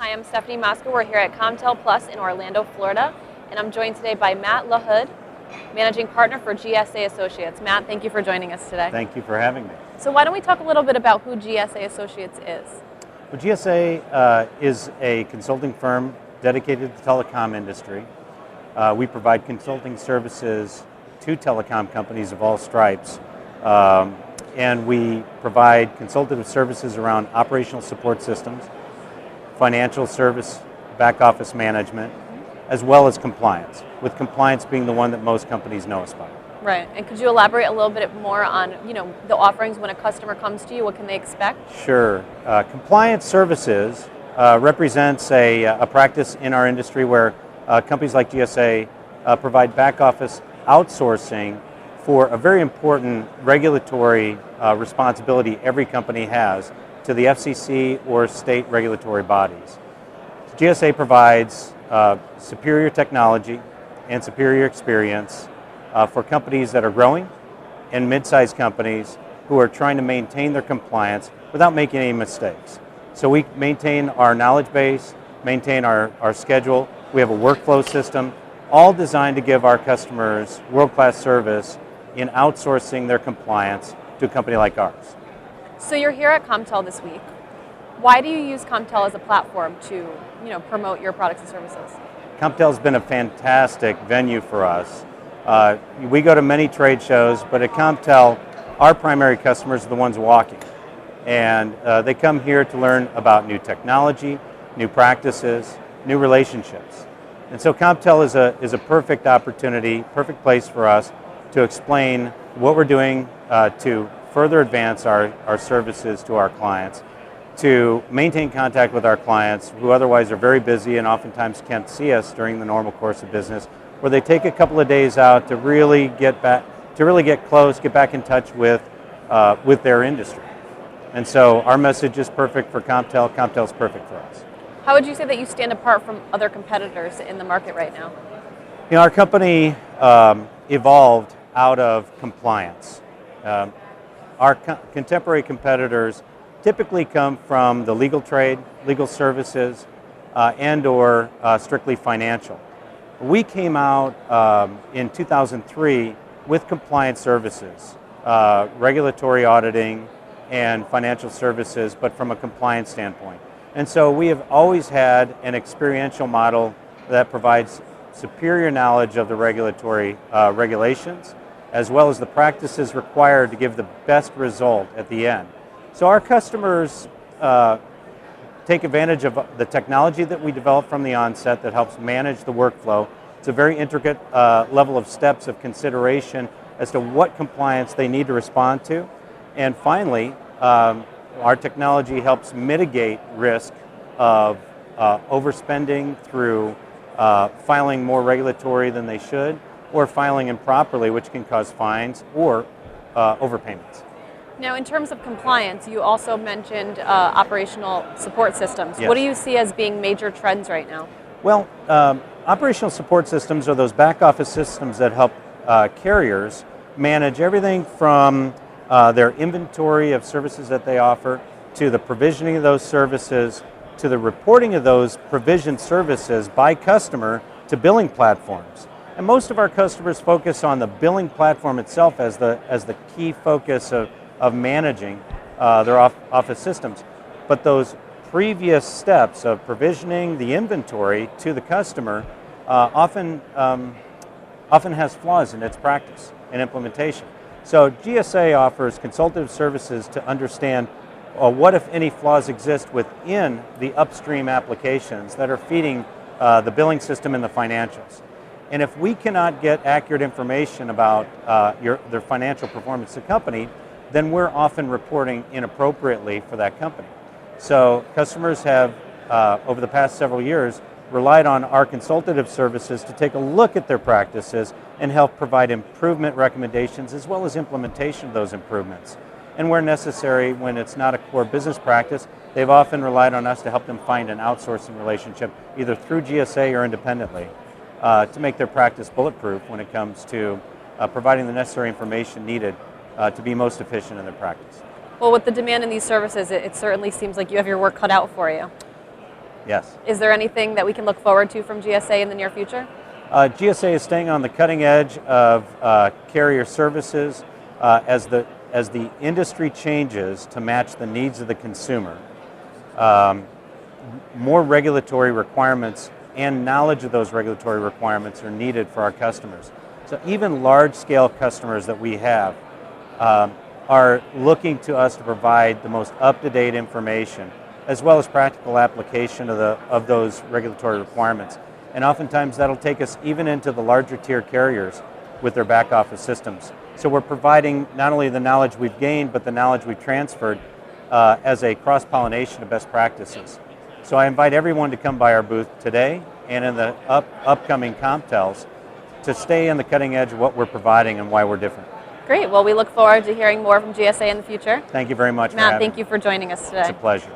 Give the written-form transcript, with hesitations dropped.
Hi, I'm Stefanie Mosca. We're here at CommTell Plus in Orlando, Florida, and I'm joined today by Matt LaHood, Managing Partner for GSAssociates. Matt, thank you for joining us today. Thank you for having me. So why don't we talk a little bit about who GSAssociates is? Well, GSA is a consulting firm dedicated to the telecom industry. We provide consulting services to telecom companies of all stripes, and we provide consultative services around operational support systems, financial service, back office management, as well as compliance, with compliance being the one that most companies know us by. Right, and could you elaborate a little bit more on, the offerings when a customer comes to you? What can they expect? Sure. Compliance services represents a practice in our industry where companies like GSA provide back office outsourcing for a very important regulatory responsibility every company has to the FCC or state regulatory bodies. GSA provides superior technology and superior experience for companies that are growing and mid-sized companies who are trying to maintain their compliance without making any mistakes. So we maintain our knowledge base, maintain our schedule. We have a workflow system, all designed to give our customers world-class service in outsourcing their compliance to a company like ours. So you're here at CommTell this week. Why do you use CommTell as a platform to, promote your products and services? CommTell has been a fantastic venue for us. We go to many trade shows, but at CommTell, our primary customers are the ones walking. And they come here to learn about new technology, new practices, new relationships. And so CommTell is a perfect opportunity, perfect place for us to explain what we're doing to further advance our services to our clients, to maintain contact with our clients who otherwise are very busy and oftentimes can't see us during the normal course of business, where they take a couple of days out to really get close, get back in touch with their industry. And so our message is perfect for CommTell. CommTell is perfect for us. How would you say that you stand apart from other competitors in the market right now? Our company evolved out of compliance. Our contemporary competitors typically come from the legal trade, legal services, and or strictly financial. We came out in 2003 with compliance services, regulatory auditing, and financial services, but from a compliance standpoint. And so we have always had an experiential model that provides superior knowledge of the regulatory regulations, as well as the practices required to give the best result at the end. So our customers take advantage of the technology that we developed from the onset that helps manage the workflow. It's a very intricate level of steps of consideration as to what compliance they need to respond to. And finally, our technology helps mitigate risk of overspending through filing more regulatory than they should, or filing improperly, which can cause fines or overpayments. Now, in terms of compliance, you also mentioned operational support systems. Yes. What do you see as being major trends right now? Well, operational support systems are those back office systems that help carriers manage everything from their inventory of services that they offer, to the provisioning of those services, to the reporting of those provisioned services by customer to billing platforms. And most of our customers focus on the billing platform itself as the key focus of managing their office systems. But those previous steps of provisioning the inventory to the customer often has flaws in its practice and implementation. So GSA offers consultative services to understand what, if any, flaws exist within the upstream applications that are feeding the billing system and the financials. And if we cannot get accurate information about their financial performance of the company, then we're often reporting inappropriately for that company. So customers have, over the past several years, relied on our consultative services to take a look at their practices and help provide improvement recommendations as well as implementation of those improvements. And where necessary, when it's not a core business practice, they've often relied on us to help them find an outsourcing relationship, either through GSA or independently, to make their practice bulletproof when it comes to providing the necessary information needed to be most efficient in their practice. Well, with the demand in these services, it certainly seems like you have your work cut out for you. Yes. Is there anything that we can look forward to from GSA in the near future? GSA is staying on the cutting edge of carrier services as the industry changes to match the needs of the consumer. More regulatory requirements and knowledge of those regulatory requirements are needed for our customers. So even large-scale customers that we have are looking to us to provide the most up-to-date information, as well as practical application of those regulatory requirements. And oftentimes that'll take us even into the larger tier carriers with their back office systems. So we're providing not only the knowledge we've gained, but the knowledge we've transferred as a cross-pollination of best practices. So I invite everyone to come by our booth today and in the upcoming CommTells to stay in the cutting edge of what we're providing and why we're different. Great. Well, we look forward to hearing more from GSA in the future. Thank you very much, Matt, thank you for joining us today. It's a pleasure.